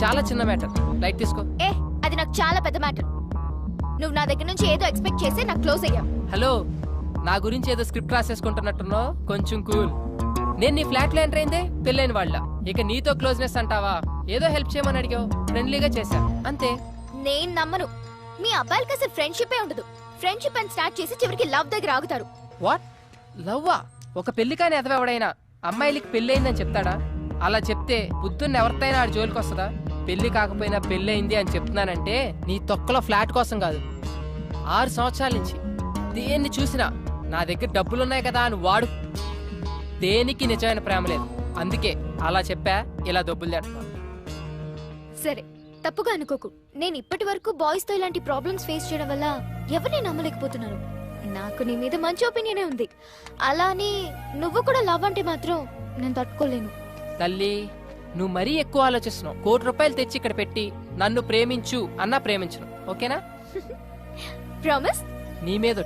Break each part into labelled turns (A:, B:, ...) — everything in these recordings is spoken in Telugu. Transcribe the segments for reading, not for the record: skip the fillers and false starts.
A: చాలా చిన్న మ్యాటర్, లైట్ తీసుకో.
B: అది నాకు చాలా పెద్ద మ్యాటర్. నువ్వు నా దగ్గర నుంచి ఏదో ఎక్స్పెక్ట్ చేసి నాకు క్లోజ్ అయ్యావు.
A: హలో, నా గురించి ఏదో స్క్రిప్ట్ రాసేసుకుంటున్నట్టున్నావు, కొంచెం కూల్. నేను నీ ఫ్లాట్ లో ఎంటర్ అయిందే పెళ్ళైన వాళ్ళ, ఇక నీతో క్లోజ్నెస్ అంటావా? ఏదో హెల్ప్ చేయమని అడిగావు, ఫ్రెండ్లీగా చేశా, అంతే.
B: నేను నమ్మను. మీ అబ్బాయిలకి అసలు ఫ్రెండ్షిప్ ఉండదు. ఫ్రెండ్షిప్ అని స్టార్ట్ చేసి చివరికి లవ్ దగ్గర ఆగుతారు.
A: వాట్? లవ్వా? ఒక పెళ్లి కాని ఎదవెవడైనా అమ్మాయిలకి పెళ్ళయిందని చెప్తాడా? అలా చెప్తే బుద్ధున్న ఎవరితైనా ఆడి జోలికి వస్తుందా? పెళ్లి కాకపోయినా పెళ్ళయింది అని చెప్తున్నానంటే నీ తొక్కలో ఫ్లాట్ కోసం కాదు. 6 సంవత్సరాల నుంచి దేన్ని చూసినా నా దగ్గర డబ్బులున్నాయి కదా అని వాడు. దేనికి నిజమైన ప్రేమ లేదు, అందుకే అలా చెప్పా. ఇలా డబ్బులు తెట్టుకో.
B: సరే, తప్పుగా అనుకోకు. నేను ఇప్పటి వరకు బాయ్స్ తో ఇలాంటి ప్రాబ్లమ్స్ ఫేస్ చేయడం వల్ల ఎవరిని నమ్మలేకపోతున్నాను. నాకు నీ మీద మంచి ఒపీనియనే ఉంది. అలానే నువ్వు కూడా లవ్ అంటే మాత్రం నేను తట్టుకోలేను.
A: తల్లి, నువ్వు మరీ ఎక్కువ ఆలోచిస్తున్నావు. ₹1,00,00,000 తెచ్చి ఇక్కడ పెట్టి నన్ను ప్రేమించు అన్నా ప్రేమించను, ఓకేనా?
B: ప్రామిస్?
A: నీ మీద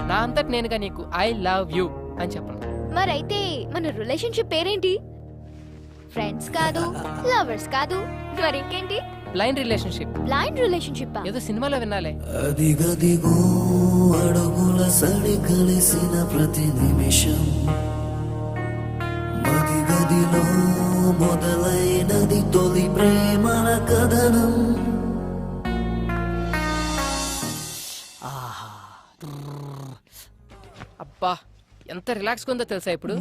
A: నా అంతటి నేనుగా నీకు ఐ లవ్ యూ అని చెప్పను.
B: మరైతే మన రిలేషన్షిప్ పేరేంటి? ఫ్రెండ్స్ కాదు, లవర్స్ కాదు, మరి ఇంకేంటి?
A: Blind relationship.
B: బ్లైండ్ రిలేషన్షిప్
A: ఏదో సినిమాలో వినాలే.
C: అదిగదిగో అడుగుల సడి కలిసిన ప్రతి నిమిషం, మదిగదిలో మొదలైనది తొలి ప్రేమల కథనం.
A: అబ్బా, ఎంత రిలాక్స్ గా ఉందో తెలుసా ఇప్పుడు?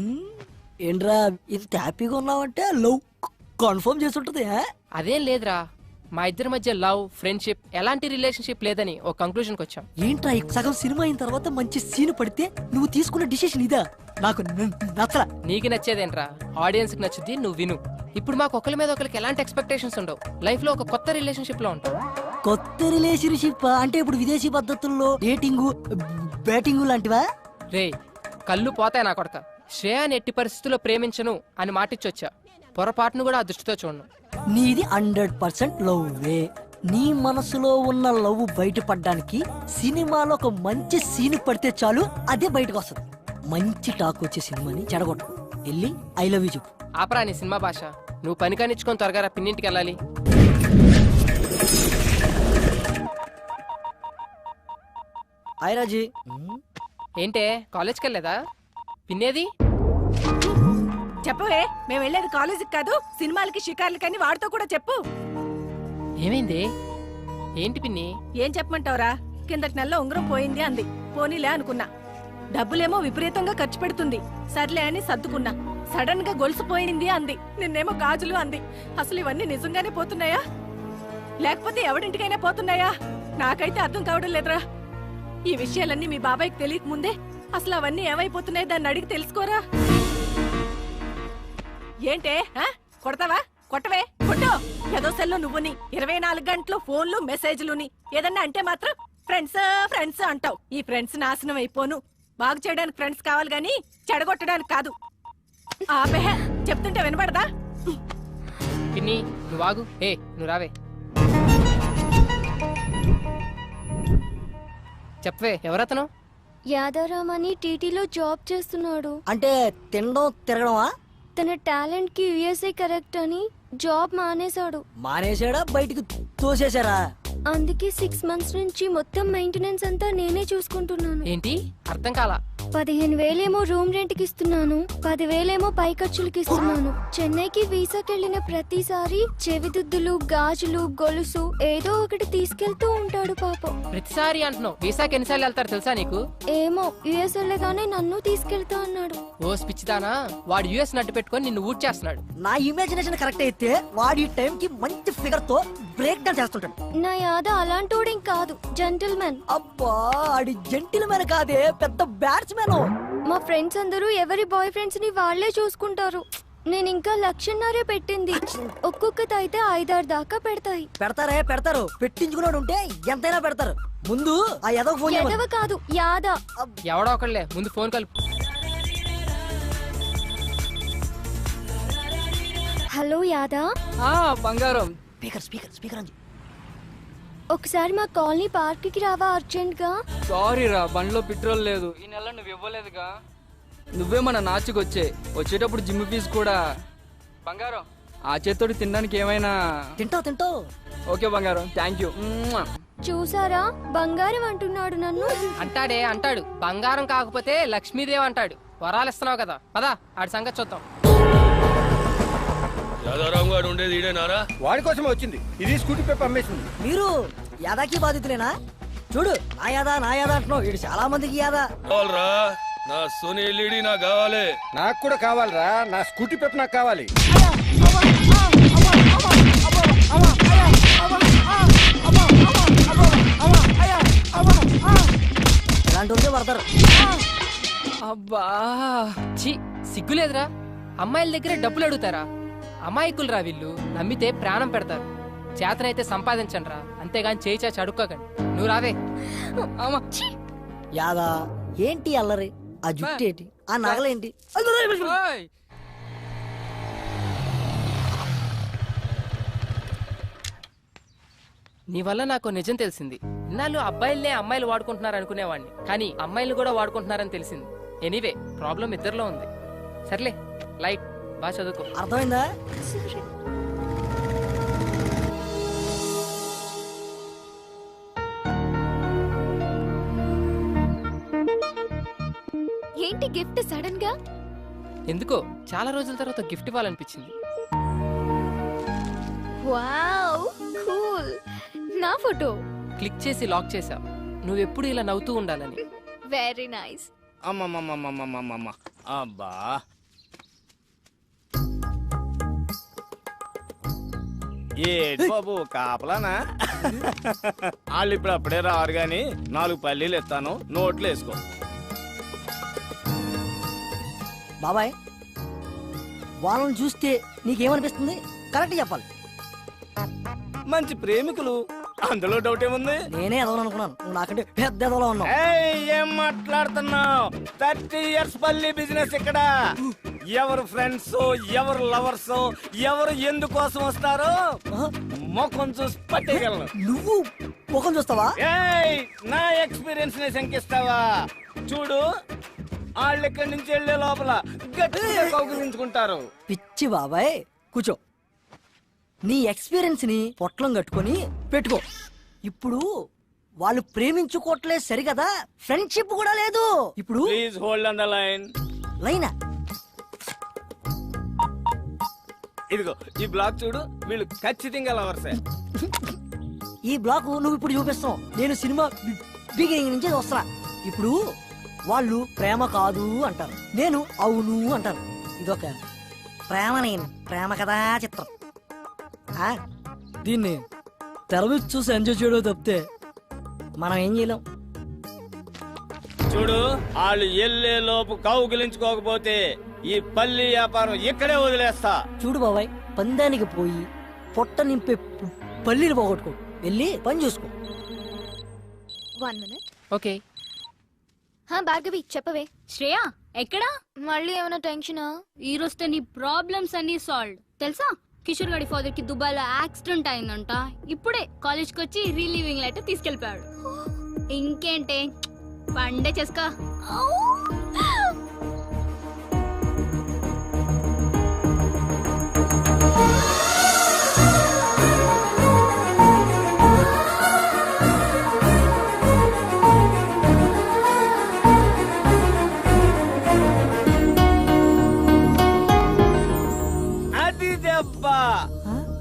D: ఏంట్రా ఇంత హ్యాపీగా ఉన్నావంటే లవ్ కన్ఫర్మ్ చేస్తుంటది.
A: అదేం లేదురా, మా ఇద్దరి మధ్య లవ్, ఫ్రెండ్షిప్, ఎలాంటి రిలేషన్షిప్ లేదని ఒక కంక్లూజన్ కి వచ్చాం.
D: ఏంట్రా సగం సినిమా అయిన తర్వాత మంచి సీన్ పడితే నువ్వు తీసుకున్న డిసిషన్ ఇదా? నాకు నచ్చలా.
A: నీకు నచ్చేదేంట్రా, ఆడియన్స్ కి నచ్చుద్ది, నువ్వు విను. ఇప్పుడు మాకు ఒకరి మీద ఒకరికి ఎలాంటి ఎక్స్పెక్టేషన్స్ ఉండవు. లైఫ్ లో ఒక కొత్త రిలేషన్షిప్ లో ఉంటాం.
D: కొత్త రిలేషన్షిప్ అంటే ఇప్పుడు విదేశీ పద్ధతుల్లో డేటింగ్, బ్యాటింగ్ లాంటివా?
A: రే, కళ్ళు పోతాయి నా కొడక. శ్రేయాని ఎట్టి పరిస్థితుల్లో ప్రేమించను అని మాటిచ్చొచ్చా. పొరపాటును కూడా ఆ దృష్టితో చూడను.
D: నీది 100% లవ్ వే. నీ మనసులో ఉన్న లవ్ బయటపడడానికి సినిమాలో ఒక మంచి సీన్ పడితే చాలు, అదే బయటకు వస్తుంది. మంచి టాక్ వచ్చే సినిమాని చెడగొట్టు. వెళ్ళి ఐ లవ్ యూ చెప్పు.
A: ఆపరా నీ సినిమా భాష. నువ్వు పని కానిచ్చుకొని త్వరగా పిన్నింటికి వెళ్ళాలి.
D: హాయ్ రాజీ.
A: ఏంటే కాలేజ్కి వెళ్ళలేదా? పిన్నేది?
E: చెప్పవే, మేము వెళ్ళేది కాలేజీకి కాదు, సినిమాలకి, షికార్లకని. వాడితో కూడా చెప్పు.
A: ఏమైంది? ఏంటి పిన్ని?
E: ఏం చెప్పమంటావురా? కిందటి నెలలో ఉంగరం పోయింది అంది. పోనీలే అనుకున్నా. డబ్బులేమో విపరీతంగా ఖర్చు పెడుతుంది. సర్లే అని సర్దుకున్నా. సడన్ గా గొలుసు పోయింది అంది. నిన్నేమో గాజులు అంది. అసలు ఇవన్నీ నిజంగానే పోతున్నాయా, లేకపోతే ఎవడింటికైనా పోతున్నాయా? నాకైతే అర్థం కావడం లేదురా. ఈ విషయాలన్నీ మీ బాబాయ్కి తెలియక ముందే అసలు అవన్నీ ఏమైపోతున్నాయి, దాన్ని అడిగి తెలుసుకోరా. ఏంటే కొడతావా? కొట్టవే, కొట్టు. ఏదో సెల్లో నువ్వుని 24 గంటలు ఫోన్లు, మెసేజ్లుని. ఏదన్నా అంటే మాత్రం ఫ్రెండ్స్ ఫ్రెండ్స్ అంటావు. ఈ ఫ్రెండ్స్ నాశనం అయిపోను. బాగు చేయడానికి ఫ్రెండ్స్ కావాలి గాని చెడగొట్టడానికి కాదు. ఆపేహ, చెప్తుంటే వినబడదా?
A: పిన్ని నువ్వు ఆగు. ఏ నువ్వు రావే. చెప్పవే, ఎవరతను?
B: యాదారాం అని టీటీలో జాబ్ చేస్తున్నాడు.
D: అంటే తినడం తిరగడమా?
B: తన టాలెంట్ కి యుఎస్ఏ కరెక్ట్ అని జాబ్ మానేశాడు.
D: మానేసాడా? బయటికి తోసేశారా?
B: అందుకే 6 months నుంచి మొత్తం మెయింటెనెన్స్ అంతా నేనే చూసుకుంటున్నాను.
A: ఏంటి అర్థం కాలా?
B: 15,000 రూమ్ రెంట్ కి ఇస్తున్నాను, 10,000 పై ఖర్చులకి ఇస్తున్నాను. చెన్నైకి వీసాకి వెళ్ళిన ప్రతిసారి చెవిదిద్దులు, గాజులు, గొలుసు ఏదో ఒకటి తీసుకెళ్తూ ఉంటాడు పాపం.
A: ప్రతిసారి అంటున్నావు. వీసాకి ఎన్నిసార్లు వెళ్తారు తెలుసా నీకు?
B: ఏమో, యుఎస్ వెళ్ళగానే నన్ను తీసుకెళ్తా అన్నాడు.
A: ఓ పిచ్చిదానా, వాడు యుఎస్ నడ్డు పెట్టుకొని నిన్ను ఊట్ చేస్తున్నాడు.
D: నా ఇమాజినేషన్ కరెక్ట్ అయితే వాడి టైం కి మంచి ఫిగర్ తో బ్రేక్ డాన్స్ చేస్తుంటాడు.
B: నా యాద అలాంటోడేం కాదు, జెంటిల్మెన్.
D: అబ్బా, ఆడి జెంటిల్మెన్ కాదే, పెద్ద బ్యాట్స్మెన్.
B: మా ఫ్రెండ్స్ అందరూ ఎవరి బాయ్ ఫ్రెండ్స్ ని వాళ్లే చూసుకుంటారు. నేను ఇంకా 1,00,000 పెట్టింది. ఒక్కొక్కటి అయితే 5-6 దాకా పెడతాయి.
D: పెడతారు. పెట్టించుకున్నాడు ఉంటే ఎంతైనా పెడతారు. ముందు ఆ ఎదవ ఫోన్
B: ఎదవ కాదు, యాద.
A: ఎవడో ఒకళ్ళే, ముందు ఫోన్ కలుపు.
B: హలో యాదా.
A: బంగారం.
D: స్పీకర్ అంది.
B: ఒకసారి మా కాలనీ పార్క్ కి రావా అర్జెంట్ గా?
F: సారీ రా, బండ్లో పెట్రోల్ లేదు. ఈ నెల నువ్వు ఇవ్వలేదుగా. నువ్వే మన నాచుకొచ్చే వచ్చేటప్పుడు జిమ్ ఫీజు కూడా. బంగారం ఆ చేత్తోటి తినడానికి ఏమైనా?
D: తింటావు
F: ఓకే బంగారం, థ్యాంక్ యూ.
B: చూసారా బంగారం అంటున్నాడు నన్ను.
A: అంటాడు. బంగారం కాకపోతే లక్ష్మీదేవి అంటాడు. వరాలు ఇస్తున్నావు కదా, పదా ఆడి సంగతి చూద్దాం.
G: యాదారాం గారు ఉండేది ఈడేనారా?
H: వాడి కోసం వచ్చింది. ఇది స్కూటీ పేపర్ అమ్మేసింది.
D: మీరు యాదాకి బాధితులేనా? చూడు నా యాదా అంటున్నావు. ఇది చాలా మందికి యాదా.
G: కావాలరా నా సోనీ ఎల్ఈడి నాకు కావాలి.
H: నాకు కూడా కావాలరా, నా స్కూటీ పేపర్ నాకు కావాలి.
D: ఇలాంటి ఉంటే పడతారు.
A: అబ్బా ఛీ, సిగ్గులేదురా? అమ్మాయిల దగ్గరే డబ్బులు అడుగుతారా? అమాయకులు రా వీళ్ళు. నమ్మితే ప్రాణం పెడతారు. చేతనైతే సంపాదించండి రా, అంతేగాని చేయి చాచి అడుక్కోకండి. నువ్వు రావే.
D: యాదా ఏంటి అల్లరి? ఆ జుట్టు ఏంటి? ఆ నగలేంటి?
F: ఓయ్!
A: నీ వల్ల నాకు నిజం తెలిసింది. ఇన్నాళ్ళు అబ్బాయిలనే అమ్మాయిలు వాడుకుంటున్నారు అనుకునేవాడిని, కానీ అమ్మాయిలు కూడా వాడుకుంటున్నారని తెలిసింది. ఎనీవే ప్రాబ్లం ఇద్దరిలో ఉంది. సర్లే లైట్, బాగా చదువుకో.
D: అర్థమైందా?
B: ఏంటి గిఫ్ట్ సడన్ గా?
A: ఎందుకో చాలా రోజుల తర్వాత గిఫ్ట్ ఇవ్వాలనిపించింది.
B: Wow cool. నా ఫోటో
A: క్లిక్ చేసి లాక్ చేసా. నువ్వెప్పుడు ఇలా నవ్వుతూ ఉండాలని.
B: Very nice.
G: అమ్మమ్మమ్మమ్మమ్మమ్మమ్మ అబ్బా
I: ఏంటి బాబు కాపలానా? వాళ్ళు ఇప్పుడు అప్పుడే రారు గాని 4 పల్లీలు ఇస్తాను, నోట్లు వేసుకో.
D: బాబాయ్ వాళ్ళని చూస్తే నీకేమనిపిస్తుంది? కరెక్ట్ చెప్పాలి.
I: మంచి ప్రేమికులు, అందులో డౌట్ ఏముంది?
D: నేనే ఎదవను అనుకున్నాను, నువ్వు నాకంటే పెద్ద ఎదవలో ఉన్నావు.
I: ఏం మాట్లాడుతున్నావు? 30 years పల్లి బిజినెస్ ఇక్కడ. ఎవరు ఫ్రెండ్స్, ఎవరు లవర్స్, ఎవరు ఎందుకోసం వస్తారో ముఖం చూసి పట్టేయగలను.
D: నువ్వు ముఖం చూస్తావా?
I: ఏయ్ నా ఎక్స్పీరియన్స్ ని శంకిస్తావా? చూడు, వాళ్ళు ఇక్కడి నుంచి వెళ్లే లోపల గట్టిగా కౌగిలించుకుంటారు.
D: పిచ్చి బాబాయ్, కూర్చో. నీ ఎక్స్పీరియన్స్ ని పొట్లం కట్టుకొని పెట్టుకో. ఇప్పుడు వాళ్ళు ప్రేమించుకోవట్లేదు సరిగదా, ఫ్రెండ్షిప్ కూడా లేదు. ఇప్పుడు
I: please hold on the line.
D: లైనా
I: ఇదిగో ఈ బ్లాక్ చూడు, వీళ్ళు ఖచ్చితంగా లవర్సే.
D: ఈ బ్లాక్ నువ్వు ఇప్పుడు చూపిస్తావు. నేను సినిమా బిగినింగ్ నుంచి వస్తున్నా. ఇప్పుడు వాళ్ళు ప్రేమ కాదు అంటారు, నేను అవును అంటాను. ఇదొక ప్రేమ కథా చిత్రం. దీన్ని తెర మీద చూసి ఎంజాయ్ చేయడం తప్పితే మనం ఏం చేయలేం.
I: చూడు, వాళ్ళు ఎల్లే లోపు కౌగిలించుకోకపోతే ఈ పల్లి వ్యాపారం ఇక్కడే వదిలేస్తా.
D: చూడు బాబాయ్, పందానికి పోయి పొట్ట నింపే పల్లీలు పోగొట్టుకో. వెళ్ళి పని చూసుకో.
B: 1 minute.
A: ఓకే.
B: భార్గవి చెప్పవే.
J: శ్రేయ ఎక్కడా?
B: మళ్ళీ ఏమైనా టెన్షనా?
J: ఈ రోజుతో నీ ప్రాబ్లమ్స్ అన్ని సాల్వ్. తెలుసా, కిషోర్ గారి ఫాదర్ కి దుబాయ్ లో యాక్సిడెంట్ అయిందంట. ఇప్పుడే కాలేజ్ కి వచ్చి రిలీవింగ్ లెటర్ తీసుకెళ్లిపోయాడు. ఇంకేంటే పండే చేసుకో.
I: అది దెబ్బ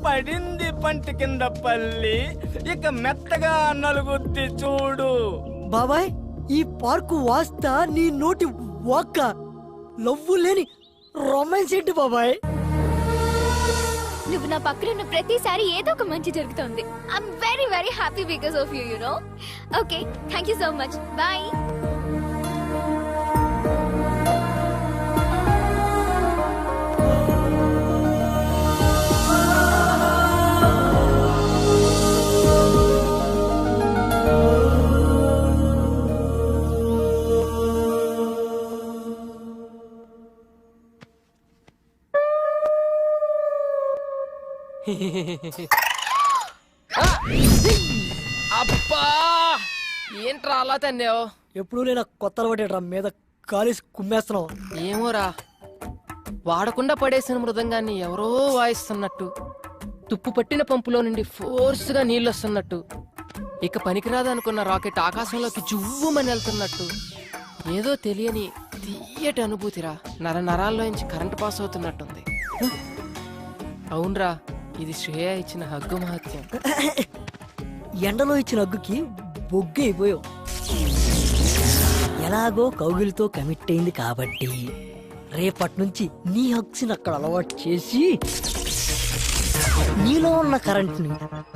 I: పడింది పంట కింద పల్లి, ఇక మెత్తగా నలుగుద్ది చూడు.
D: బాబాయ్, ఈ పార్కు వాస్తా నీ నోటి వాక్క లవ్వు లేని రొమాన్స్ ఏంటి బాబాయ్?
B: నువ్వు నా పక్కన ఉన్న ప్రతిసారి ఏదో ఒక మంచి జరుగుతుంది. I'm very very happy because of you, you know. Okay, thank you so much. Bye.
A: అబ్బా ఏంట్రా అలా తన్నావు?
D: ఎప్పుడు నేను కొత్త అలవాటు మీద కాలేసి కుమ్మేస్తున్నావు.
A: ఏమోరా, వాడకుండా పడేసిన మృదంగాన్ని ఎవరో వాయిస్తున్నట్టు, తుప్పు పట్టిన పంపులో నుండి ఫోర్స్గా నీళ్ళొస్తున్నట్టు, ఇక పనికిరాదనుకున్న రాకెట్ ఆకాశంలోకి జువ్వుమని వెళ్తున్నట్టు, ఏదో తెలియని తీయటి అనుభూతిరా. నరాల్లోంచి కరెంటు పాస్ అవుతున్నట్టుంది. అవునరా, ఇది శ్రేయ ఇచ్చిన హగ్గు మహత్యం.
D: ఎండలో ఇచ్చిన హగ్గుకి బొగ్గు అయిపోయావు. ఎలాగో కౌగిలితో కమిట్ అయింది కాబట్టి రేపటి నుంచి నీ హగ్స్ని అక్కడ అలవాటు చేసి నీలో ఉన్న కరెంట్ని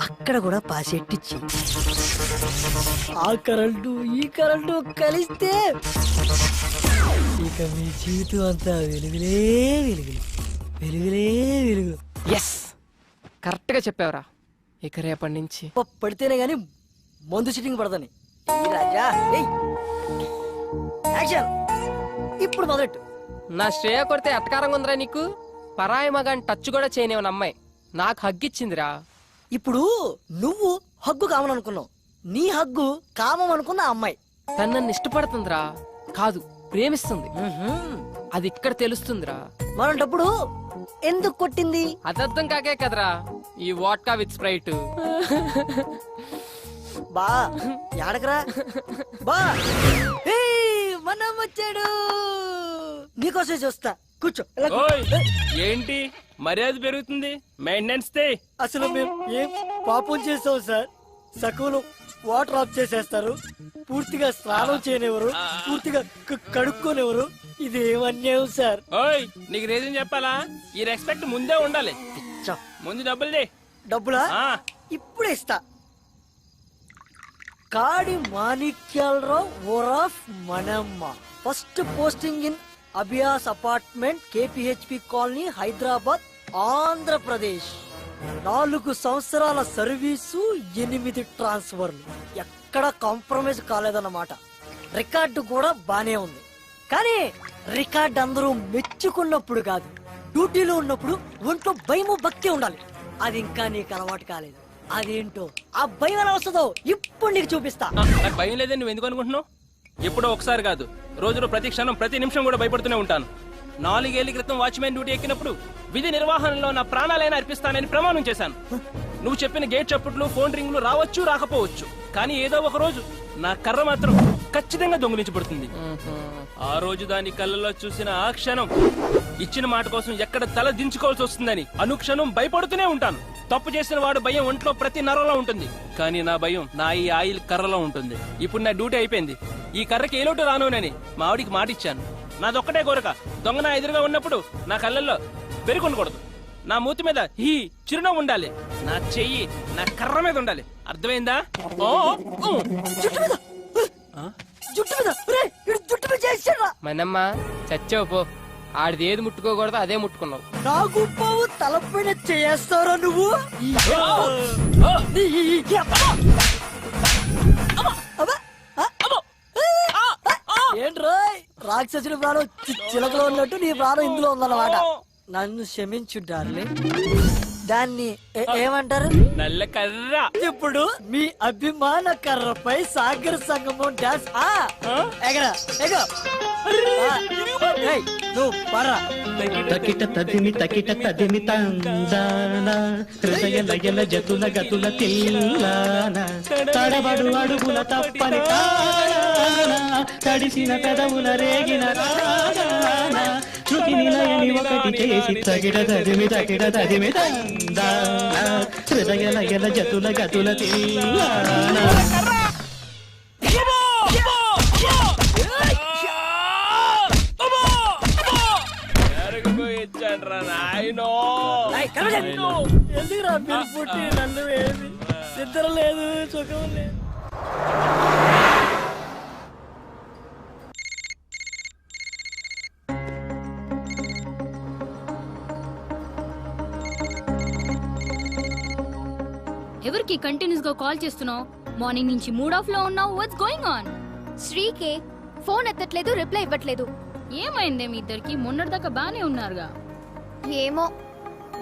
D: అక్కడ కూడా పాసెట్టిచ్చి ఆ కరెంటు ఈ కరెంటు కలిస్తే ఇక మీ జీవితం అంతా వెలుగులే వెలుగులు, వెలుగులే వెలుగులు.
A: ఎస్, కరెక్ట్గా చెప్పావురా. ఇక రేపటి నుంచి
D: పడితేనే గాని మందు సిట్టింగ్ పడదని. ఈ రాజా ఏయ్ యాక్షన్ ఇప్పుడు మొదలెట్టు.
A: నా శ్రేయ కొడితే ఎట్టకారంగా ఉందిరా నీకు? పరాయి మగాని టచ్ కూడా చేయనివని అమ్మాయి నాకు హగ్గిచ్చిందిరా.
D: ఇప్పుడు నువ్వు హగ్గు కావాలనుకున్నావు, నీ హగ్గు కామం అనుకున్న అమ్మాయి
A: తను నన్ను ఇష్టపడుతుందిరా, కాదు ప్రేమిస్తుంది. అది ఇక్కడ తెలుస్తుందిరా.
D: మరంటప్పుడు ఎందుకు కొట్టింది?
A: అదర్థం కాకే కదరా ఈ వాట్కా విత్ స్ప్రైట్.
D: బా యాడకరా బా, మనం వచ్చాడు, నీకోసం చూస్తా, కూర్చో.
I: ఏంటి మర్యాద పెరుగుతుంది, మెయింటెనెన్స్ తే.
D: అసలు మేము ఏం పాపం చేసాం సార్? సకులు వాటర్ ఆఫ్ చేసేస్తారు, పూర్తిగా స్నానం చేయనివ్వరు, పూర్తిగా కడుక్కోనివ్వరు. ఇది ఏమన్యాయం సార్?
I: ఓయ్ నీకు రీజన్ చెప్పాలా? ఈ రెస్పెక్ట్ ముందే ఉండాలి. ముందు డబ్బులు దే.
D: డబ్బులా? ఇప్పుడే ఇస్తా. కాడి మాణిక్యాలరావు ఓరాఫ్ మనమ్మ, first posting in Abhiyas apartment, KPHB colony, Hyderabad, Andhra Pradesh. 4 సంవత్సరాల సర్వీసు, 8 ట్రాన్స్ఫర్లు. ఎక్కడ కాంప్రమైజ్ కాలేదన్నమాట. రికార్డు కూడా బానే ఉంది, కానీ రికార్డు అందరూ మెచ్చుకున్నప్పుడు కాదు, డ్యూటీలో ఉన్నప్పుడు ఒంట్లో భయము భక్తి ఉండాలి. అది ఇంకా నీకు అలవాటు కాలేదు. అదేంటో ఆ భయం ఎలా వస్తుందో ఇప్పుడు నీకు చూపిస్తా.
I: నాకు భయం లేదని నువ్వు ఎందుకు అనుకుంటున్నావు? ఎప్పుడో ఒకసారి కాదు, రోజులో ప్రతి క్షణం ప్రతి నిమిషం కూడా భయపడుతూనే ఉంటాను. 4 ఏళ్ల క్రితం వాచ్మెన్ డ్యూటీ ఎక్కినప్పుడు విధి నిర్వహణలో నా ప్రాణాలైనా అర్పిస్తానని ప్రమాణం చేశాను. నువ్వు చెప్పిన గేట్ చప్పుట్లు, ఫోన్ రింగులు రావచ్చు రాకపోవచ్చు, కానీ ఏదో ఒక రోజు నా కర్ర మాత్రం ఖచ్చితంగా దొంగిలించబడుతుంది. ఆ రోజు దాని కళ్ళలో చూసిన ఆ క్షణం ఇచ్చిన మాట కోసం ఎక్కడ తల దించుకోవాల్సి వస్తుందని అనుక్షణం భయపడుతూనే ఉంటాను. తప్పు చేసిన వాడు భయం ఒంట్లో ప్రతి నరంలో ఉంటుంది, కానీ నా భయం నా ఈ ఆయిల్ కర్రలో ఉంటుంది. ఇప్పుడు నా డ్యూటీ అయిపోయింది, ఈ కర్రకి ఏలోటు రానునని మా ఆవిడికి మాట ఇచ్చాను. నాదొక్కటే కోరిక, దొంగ నా ఎదురుగా ఉన్నప్పుడు నా కళ్ళల్లో బెరుకుండకూడదు, నా మూతి మీద ఈ చిరునవ్వు ఉండాలి, నా చెయ్యి నా కర్ర మీద ఉండాలి. అర్థమైందా?
A: మనమ్మ చచ్చావు పో, ఆడిది ఏది ముట్టుకోకూడదు అదే ముట్టుకున్నావు.
D: నాకు పావు తలపైన చేస్తారా నువ్వు? ఏంట్రా రాక్షసుడి ప్రాణం చిలకలో ఉన్నట్టు నీ ప్రాణం ఇందులో ఉందన్నమాట. నన్ను క్షమించు డార్లింగ్. దాన్ని ఏమంటారు?
I: నల్ల కర్ర.
D: ఇప్పుడు మీ అభిమాన కర్రపై సాగర సంగమం డాన్స్. ఎగరా ఎగో నువ్వు పర్రా.
K: తకిట తదిమి తకిట తదిమి తందాన, హృదయ లయల జతుల గతుల తిల్లాన, తడబడు అడుగుల తప్పని తాన, తడిసిన పెదవుల రేగిన రాన, శృతి నిలయని ఒకటి చేసి తగిట తదిమి తకిట తదిమి తందాన, హృదయ లయల జతుల గతుల తిల్లాన.
D: ఎందుకురా మీరు పుట్టి నన్ను ఏమి నిద్ర లేదు, సుఖం లేదు.
J: ఎవరికి కంటిన్యూస్ గా కాల్ చేస్తున్నావు? మార్నింగ్ నుంచి మూడ్ ఆఫ్ లో ఉన్నావు. What's going on?
B: శ్రీకే ఫోన్ ఎత్తట్లేదు, రిప్లై ఇవ్వట్లేదు.
J: ఏమైందే మీ ఇద్దరికి? మొన్నటిదాకా బానే ఉన్నారుగా.
B: ఏమో.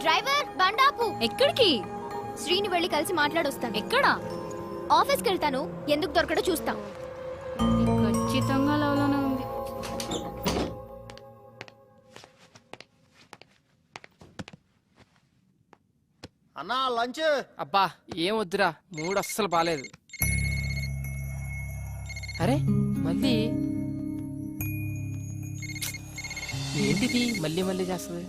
B: డ్రైవర్ బండాపు.
J: ఎక్కడికి?
B: శ్రీని వెళ్ళి కలిసి మాట్లాడొస్తాను.
J: ఎక్కడా?
B: ఆఫీస్కి వెళ్తాను, ఎందుకు దొరకడో చూస్తా.
J: ఖచ్చితంగా లవ్లోనే ఉంది.
L: అన్నా లంచ్.
A: అబ్బా ఏం వద్దురా, మూడు అస్సలు బాలేదు. అరే మళ్ళీ ఏంటిది మళ్ళీ మళ్ళీ చేస్తుంది?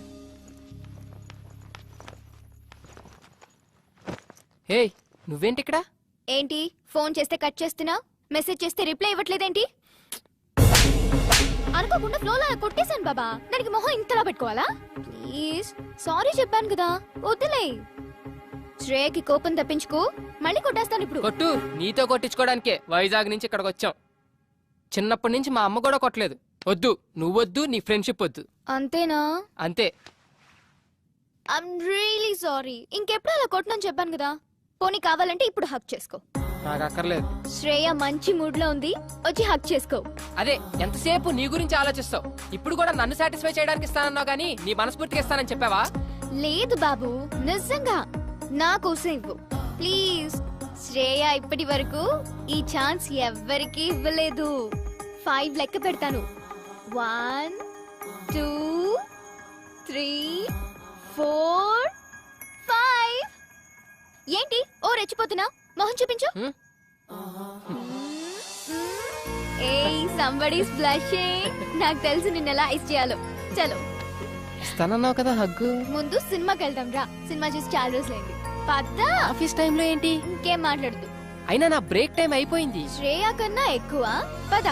A: హే నువ్వేంటి ఇక్కడ?
B: ఏంటి ఫోన్ చేస్తే కట్ చేస్తున్నావు, మెసేజ్ చేస్తే రిప్లై ఇవ్వట్లేదేంటి? అనుకోకుండా ఫ్లోలో కొట్టేశాను బాబా, దానికి మొహం ఇంతలా పెట్టుకోవాలా? ప్లీజ్ సారీ చెప్పాను కదా, వద్దులే. శ్రేయకి కోపం తప్పించుకో, మళ్ళీ కొట్టేస్తాను ఇప్పుడు.
A: కొట్టు, నీతో కొట్టించుకోవడానికే వైజాగ్ నుంచి ఇక్కడికి వచ్చాం. చిన్నప్పటి నుంచి మా అమ్మ కూడా కొట్టలేదు. వద్దు, నువ్వొద్దు, నీ ఫ్రెండ్షిప్ వద్దు.
B: అంతేనా?
A: అంతే.
B: I'm really sorry. ఇంకెప్పుడు అలా కొట్టనని చెప్పాను కదా. పోనీ కావాలంటే ఇప్పుడు హక్ చేసుకో.
A: నాకు అక్కర్లేదు.
B: శ్రేయ మంచి మూడ్ లో ఉంది, వచ్చి హక్ చేసుకో.
A: అదే ఎంతసేపు నీ గురించి ఆలోచిస్తావు? ఇప్పుడు కూడా నన్ను సాటిస్ఫై చేయడానికి ఇస్తానన్నావు గానీ నీ మనస్ఫూర్తిగా ఇస్తానని చెప్పావా?
B: లేదు బాబు, నిజంగా నా కోసం ఇవ్వు ప్లీజ్. శ్రేయ ఇప్పటి వరకు ఈ ఛాన్స్ ఎవ్వరికీ ఇవ్వలేదు. 5 లెక్క పెడతాను. 1 2 3 4 5. ఏంటి ఓ రెచ్చిపోతున్నా? మొహం చూపించు. ఏయ్ సంబడీస్ బ్లషింగ్. నాకు తెలుసు నిన్నెలా ఐస్ చేయాలో. చలో
A: ఇస్తానన్నావు కదా హగ్గు.
B: ముందు సినిమాకి వెళ్దాం రా. సినిమా చూసి చాలా రోజులైంది. పద్దా.
A: ఆఫీస్ టైంలో ఏంటి?
B: ఇంకేం మాట్లాడదు.
A: అయినా నా బ్రేక్ టైం అయిపోయింది.
B: శ్రేయ కన్నా ఎక్కువ. పద.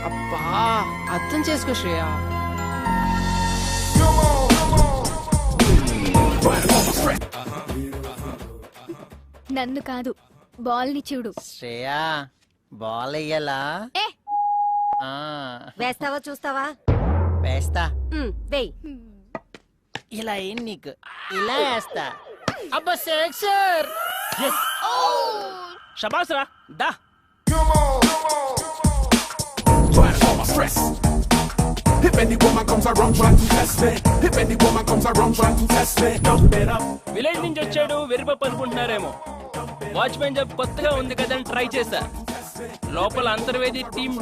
A: అబ్బా అర్థం చేసుకో శ్రేయ.
B: నన్ను కాదు, బాల్ ని చూడు.
L: శ్రేయా బాల్ వెయ్యాలా?
B: ఏ
M: వేస్తావా చూస్తావా?
L: వేస్తా.
M: వేయ్.
L: ఇలా ఏం నీకు ఇలా వేస్తా.
A: అబ్బా సెక్సర్.
I: షబాస్ రా, దా. విలేజ్ నుంచి వచ్చాడు వెరిపప్పు అనుకుంటున్నారేమో. వాచ్మెన్ జాబ్ కొత్తగా ఉంది కదా అని ట్రై చేశా. లోపల అంతర్వేది టీమ్